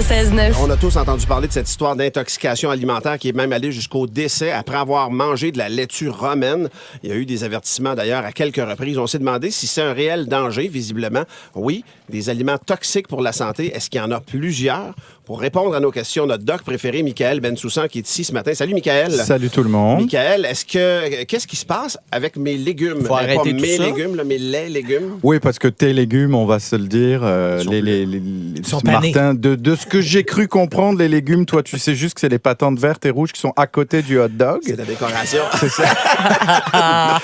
96.9. On a tous entendu parler de cette histoire d'intoxication alimentaire qui est même allée jusqu'au décès après avoir mangé de la laitue romaine. Il y a eu des avertissements d'ailleurs à quelques reprises. On s'est demandé si c'est un réel danger, visiblement. Oui, des aliments toxiques pour la santé. Est-ce qu'il y en a plusieurs? Pour répondre à nos questions, notre doc préféré, Michael Bensoussan, qui est ici ce matin. Salut, Michael. Salut tout le monde. Michael, qu'est-ce qui se passe avec mes légumes? Faut arrêter pas tout mes ça. légumes, là, mais les légumes. Oui, parce que tes légumes, on va se le dire, sont panés. Martin, de ce que j'ai cru comprendre, les légumes, toi, tu sais juste que c'est les patentes vertes et rouges qui sont à côté du hot dog. C'est la décoration. C'est ça.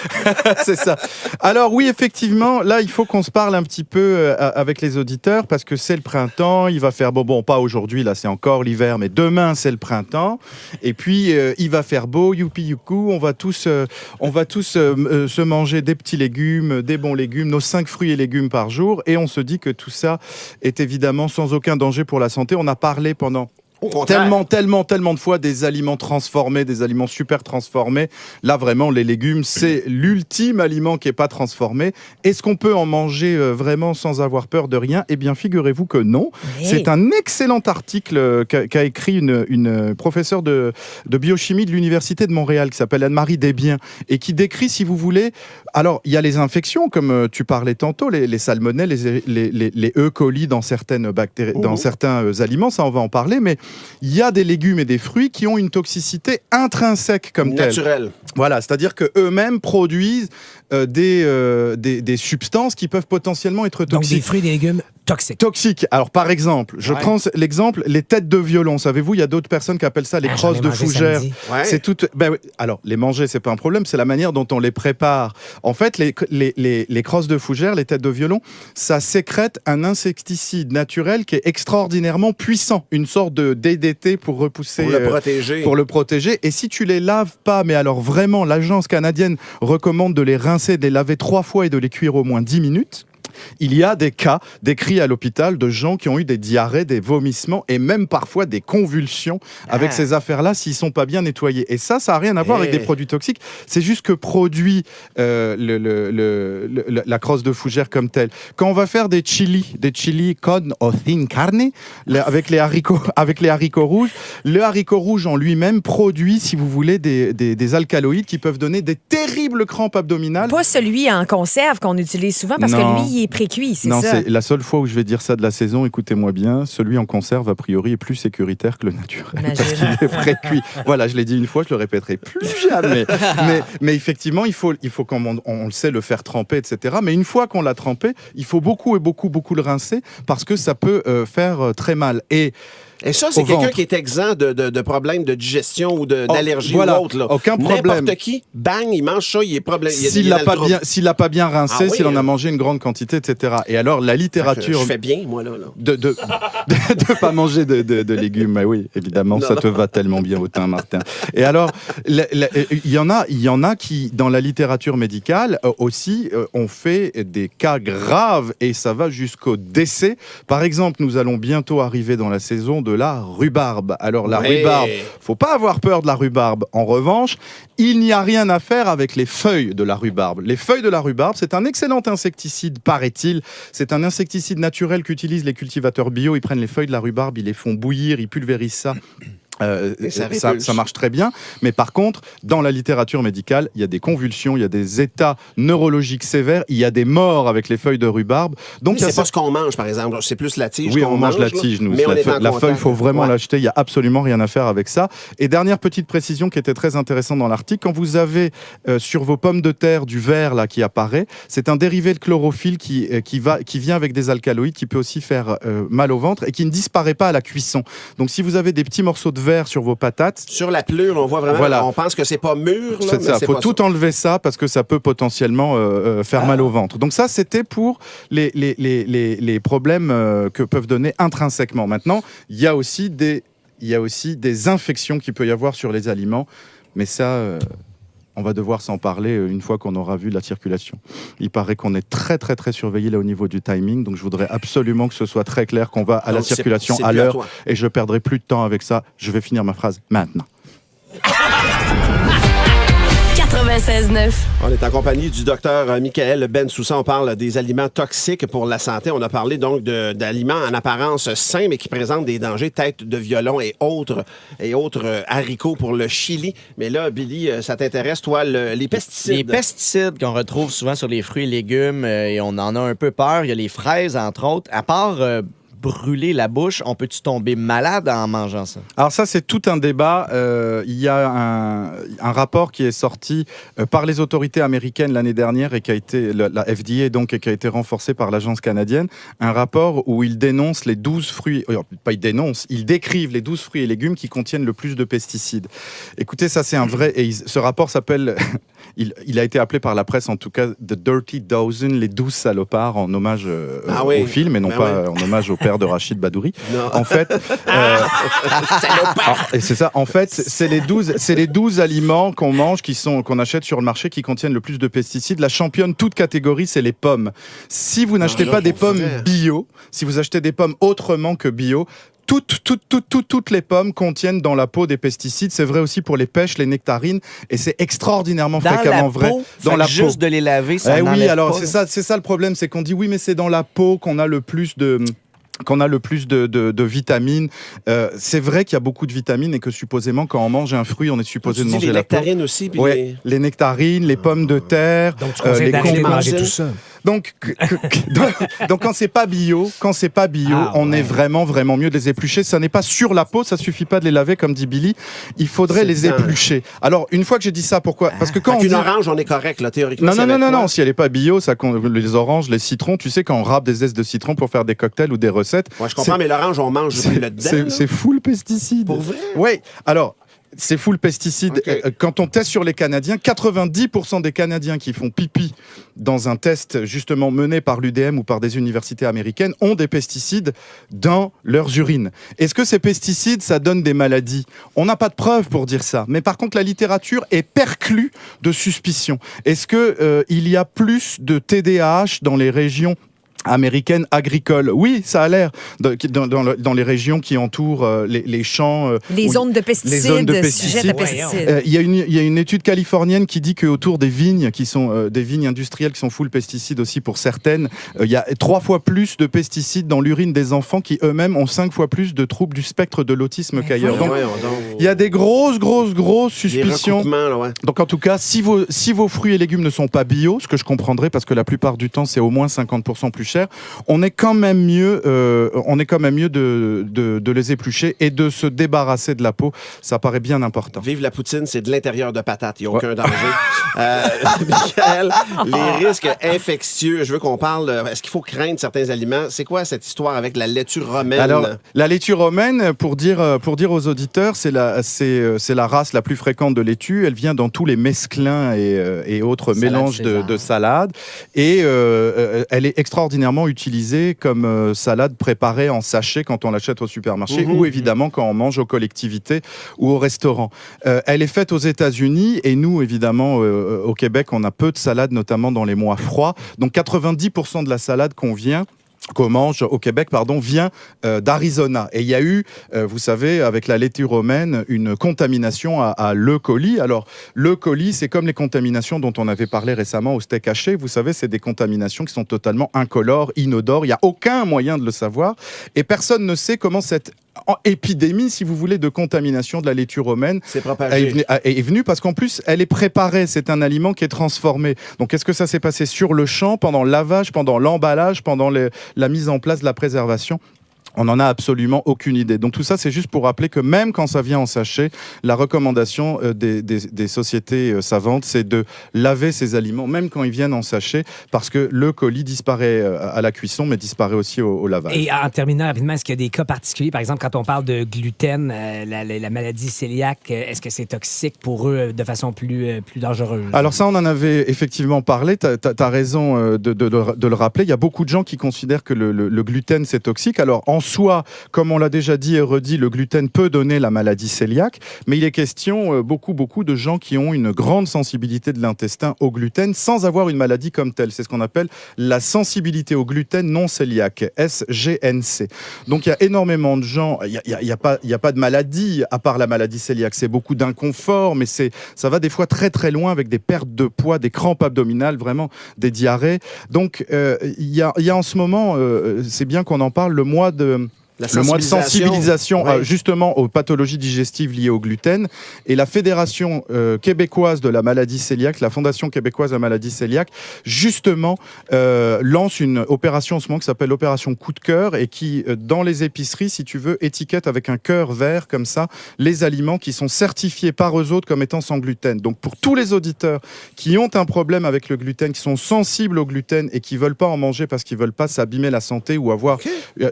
C'est ça. Alors oui, effectivement, là, il faut qu'on se parle un petit peu avec les auditeurs parce que c'est le printemps, il va faire beau. Bon, pas aujourd'hui, là, c'est encore l'hiver, mais demain, c'est le printemps. Et puis, il va faire beau, youpi youkou, on va tous se manger des petits légumes, des bons légumes, nos 5 fruits et légumes par jour. Et on se dit que tout ça est évidemment sans aucun danger pour la santé. On a parlé pendant Au contraire. tellement de fois des aliments transformés, des aliments super transformés. Là, vraiment, les légumes, c'est l'ultime aliment qui n'est pas transformé. Est-ce qu'on peut en manger vraiment sans avoir peur de rien? Eh bien, figurez-vous que non. Oui. C'est un excellent article qu'a écrit une professeure de biochimie de l'Université de Montréal qui s'appelle Anne-Marie Desbiens et qui décrit, si vous voulez, alors, il y a les infections, comme tu parlais tantôt, les salmonelles, les E. coli dans certaines bactéries, dans certains aliments, ça, on va en parler, mais il y a des légumes et des fruits qui ont une toxicité intrinsèque comme telle. Naturel. Voilà, c'est-à-dire qu'eux-mêmes produisent des substances qui peuvent potentiellement être Donc, des toxiques. fruits et des légumes toxiques. Toxiques. Alors, par exemple, je prends l'exemple, les têtes de violon. Savez-vous, il y a d'autres personnes qui appellent ça les j'en ai crosses de mangé fougères. samedi. Ouais. C'est tout. Ben oui. Alors, les manger, c'est pas un problème, c'est la manière dont on les prépare. En fait, les crosses de fougères, les têtes de violon, ça sécrète un insecticide naturel qui est extraordinairement puissant, une sorte de DDT pour repousser. Pour le protéger. Pour le protéger. Et si tu les laves pas, mais alors vraiment, l'agence canadienne recommande de les rincer, de les laver 3 fois et de les cuire au moins 10 minutes. Il y a des cas décrits à l'hôpital de gens qui ont eu des diarrhées, des vomissements et même parfois des convulsions avec ces affaires-là s'ils ne sont pas bien nettoyés. Et ça n'a rien à voir avec des produits toxiques. C'est juste que produit la crosse de fougère comme telle. Quand on va faire des chili con o sin carne, avec les haricots rouges, le haricot rouge en lui-même produit, si vous voulez, des alcaloïdes qui peuvent donner des terribles crampes abdominales. Pas celui en conserve qu'on utilise souvent parce Non. que lui, il est précuit, c'est Non, ça? c'est la seule fois où je vais dire ça de la saison. Écoutez-moi bien, celui en conserve, a priori, est plus sécuritaire que le naturel. Imagine. Parce qu'il est pré-cuit. Voilà, je l'ai dit une fois, je le répéterai plus jamais. mais effectivement, il faut comme on le sait, le faire tremper, etc. Mais une fois qu'on l'a trempé, il faut beaucoup le rincer parce que ça peut faire très mal. Et ça, c'est au quelqu'un ventre. qui est exempt de problèmes de digestion ou d'allergie voilà, ou autre. Là. aucun problème. N'importe qui, bang, il mange ça, il est problème. S'il l'a pas bien rincé, Ah oui, s'il en a hein. mangé une grande quantité, etc. Et alors, la littérature... Je fais bien, moi, là. de pas manger de légumes. Mais oui, évidemment, Non, ça non. te va tellement bien au teint, Martin. Et alors, il y en a qui, dans la littérature médicale, aussi, ont fait des cas graves et ça va jusqu'au décès. Par exemple, nous allons bientôt arriver dans la saison de la rhubarbe. Alors, la rhubarbe, faut pas avoir peur de la rhubarbe. En revanche, il n'y a rien à faire avec les feuilles de la rhubarbe. Les feuilles de la rhubarbe, c'est un excellent insecticide, paraît-il. C'est un insecticide naturel qu'utilisent les cultivateurs bio. Ils prennent les feuilles de la rhubarbe, ils les font bouillir, ils pulvérisent ça. Ça marche très bien, mais par contre, dans la littérature médicale, il y a des convulsions, il y a des états neurologiques sévères, il y a des morts avec les feuilles de rhubarbe. Donc, C'est pas ce qu'on mange, par exemple. C'est plus la tige. Oui, qu'on on mange la là. tige, nous. Mais on est en La feuille, il faut vraiment Ouais. l'acheter. Il n'y a absolument rien à faire avec ça. Et dernière petite précision qui était très intéressante dans l'article, quand vous avez sur vos pommes de terre du vert là, qui apparaît, c'est un dérivé de chlorophylle qui vient avec des alcaloïdes, qui peut aussi faire mal au ventre et qui ne disparaît pas à la cuisson. Donc, si vous avez des petits morceaux de verre sur vos patates, Sur la pelure, on voit vraiment, Voilà. on pense que c'est pas mûr. Là, c'est ça. Il Faut tout enlever ça parce que ça peut potentiellement faire mal au ventre. Donc ça, c'était pour les problèmes que peuvent donner intrinsèquement. Maintenant, il y a aussi des infections qu'il peut y avoir sur les aliments, mais ça. On va devoir s'en parler une fois qu'on aura vu la circulation. Il paraît qu'on est très très très surveillé là au niveau du timing, donc je voudrais absolument que ce soit très clair qu'on va à la Donc, circulation c'est à plus à l'heure toi. et je perdrai plus de temps avec ça. Je vais finir ma phrase maintenant. 96.9. On est en compagnie du docteur Michael Bensoussan. On parle des aliments toxiques pour la santé. On a parlé donc d'aliments en apparence sains, mais qui présentent des dangers, tête de violon et autres haricots pour le chili. Mais là, Billy, ça t'intéresse, toi, les pesticides? Les pesticides qu'on retrouve souvent sur les fruits et légumes, et on en a un peu peur. Il y a les fraises, entre autres. À part brûler la bouche, on peut-tu tomber malade en mangeant ça? Alors ça, c'est tout un débat. Il y a un rapport qui est sorti par les autorités américaines l'année dernière et qui a été, la FDA donc, et qui a été renforcé par l'agence canadienne. Un rapport où ils dénoncent les 12 fruits... Pas ils dénoncent, ils décrivent les 12 fruits et légumes qui contiennent le plus de pesticides. Écoutez, ça c'est un vrai... Et ce rapport s'appelle... Il a été appelé par la presse, en tout cas, The Dirty Dozen, les 12 salopards, en hommage au film, et non pas en hommage au père de Rachid Badouri. Non. En fait, et c'est ça. En fait, c'est les 12 aliments qu'on mange, qu'on achète sur le marché, qui contiennent le plus de pesticides. La championne, toute catégorie, c'est les pommes. Si vous n'achetez pas des pommes bio, si vous achetez des pommes autrement que bio, toutes les pommes contiennent dans la peau des pesticides. C'est vrai aussi pour les pêches, les nectarines, et c'est extraordinairement fréquemment vrai. Dans la peau. Juste de les laver, ça oui, alors pas, c'est ça le problème, c'est qu'on dit oui, mais c'est dans la peau qu'on a le plus de vitamines. C'est vrai qu'il y a beaucoup de vitamines et que supposément quand on mange un fruit, on est supposé de manger la peau. Les nectarines aussi. Puis les nectarines, les pommes de terre, donc tu conseilles d'arrêter de manger tout ça. Donc quand c'est pas bio, on est vraiment mieux de les éplucher. Ça n'est pas sur la peau, ça suffit pas de les laver comme dit Billy. Il faudrait les éplucher. Alors une fois que j'ai dit ça, pourquoi? Parce que quand on dit... orange, on est correct là, théoriquement. Non, si elle est pas bio, ça les oranges, les citrons, tu sais quand on râpe des zestes de citron pour faire des cocktails ou des recettes. Ouais, je comprends, mais l'orange, on mange le dedans. C'est full pesticides. Pour vrai? Oui. Alors. C'est full pesticides. Okay. Quand on teste sur les Canadiens, 90% des Canadiens qui font pipi dans un test justement mené par l'UDM ou par des universités américaines ont des pesticides dans leurs urines. Est-ce que ces pesticides, ça donne des maladies? On n'a pas de preuves pour dire ça. Mais par contre, la littérature est perclue de suspicions. Est-ce qu'il y a plus de TDAH dans les régions américaine agricole? Oui, ça a l'air. Dans les régions qui entourent les champs... les zones de pesticides, sujettes à pesticides. Il y a une étude californienne qui dit qu'autour des vignes, qui sont des vignes industrielles qui sont full pesticides aussi pour certaines, il y a 3 fois plus de pesticides dans l'urine des enfants qui eux-mêmes ont 5 fois plus de troubles du spectre de l'autisme qu'ailleurs. Donc, il y a des grosses suspicions. Donc en tout cas, si vos fruits et légumes ne sont pas bio, ce que je comprendrais parce que la plupart du temps c'est au moins 50% plus cher, on est quand même mieux, de les éplucher et de se débarrasser de la peau. Ça paraît bien important. Vive la poutine, c'est de l'intérieur de patate. Il n'y a aucun danger. Michael, les risques infectieux, je veux qu'on parle. Est-ce qu'il faut craindre certains aliments? C'est quoi cette histoire avec la laitue romaine? Alors, la laitue romaine, pour dire aux auditeurs, c'est la race la plus fréquente de laitue. Elle vient dans tous les mesclins et autres mélanges de salades. Et elle est extraordinairement utilisée comme salade préparée en sachet quand on l'achète au supermarché ou évidemment quand on mange aux collectivités ou au restaurant. Elle est faite aux États-Unis et nous, évidemment, au Québec, on a peu de salade, notamment dans les mois froids. Donc 90% de la salade qu'on mange au Québec, vient d'Arizona. Et il y a eu, vous savez, avec la laitue romaine, une contamination à l'E. coli. Alors, l'E. coli, c'est comme les contaminations dont on avait parlé récemment au steak haché. Vous savez, c'est des contaminations qui sont totalement incolores, inodores. Il n'y a aucun moyen de le savoir. Et personne ne sait comment cette épidémie, si vous voulez, de contamination de la laitue romaine est venue parce qu'en plus, elle est préparée. C'est un aliment qui est transformé. Donc, est-ce que ça s'est passé sur le champ, pendant le lavage, pendant l'emballage, pendant la mise en place de la préservation? On n'en a absolument aucune idée. Donc tout ça, c'est juste pour rappeler que même quand ça vient en sachet, la recommandation des sociétés savantes, c'est de laver ces aliments, même quand ils viennent en sachet, parce que le colis disparaît à la cuisson, mais disparaît aussi au lavage. Et en terminant rapidement, est-ce qu'il y a des cas particuliers? Par exemple, quand on parle de gluten, la maladie cœliaque, est-ce que c'est toxique pour eux de façon plus dangereuse? Alors ça, on en avait effectivement parlé. T'as raison de le rappeler. Il y a beaucoup de gens qui considèrent que le gluten, c'est toxique. Alors en en soi, comme on l'a déjà dit et redit, le gluten peut donner la maladie cœliaque, mais il est question beaucoup de gens qui ont une grande sensibilité de l'intestin au gluten sans avoir une maladie comme telle. C'est ce qu'on appelle la sensibilité au gluten non cœliaque, SGNC. Donc il y a énormément de gens, il y a pas de maladie à part la maladie cœliaque, c'est beaucoup d'inconfort, mais ça va des fois très très loin avec des pertes de poids, des crampes abdominales, vraiment des diarrhées. Donc il y a en ce moment, c'est bien qu'on en parle, le mois de sensibilisation justement aux pathologies digestives liées au gluten. Et la Fédération québécoise de la maladie cœliaque, la Fondation québécoise de la maladie cœliaque, justement lance une opération en ce moment qui s'appelle l'opération Coup de cœur et qui, dans les épiceries, si tu veux, étiquette avec un cœur vert comme ça les aliments qui sont certifiés par eux autres comme étant sans gluten. Donc pour tous les auditeurs qui ont un problème avec le gluten, qui sont sensibles au gluten et qui veulent pas en manger parce qu'ils veulent pas s'abîmer la santé ou avoir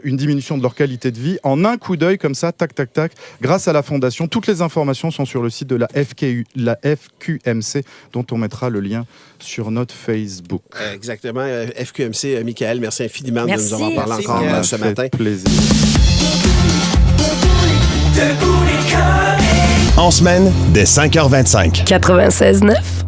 une diminution de leur qualité de vie, en un coup d'œil comme ça, tac, tac, tac, grâce à la Fondation. Toutes les informations sont sur le site de la FQMC, dont on mettra le lien sur notre Facebook. Exactement. FQMC, Michael, merci infiniment de nous avoir parlé encore ce matin. Plaisir. En semaine, dès 5h25. 96.9.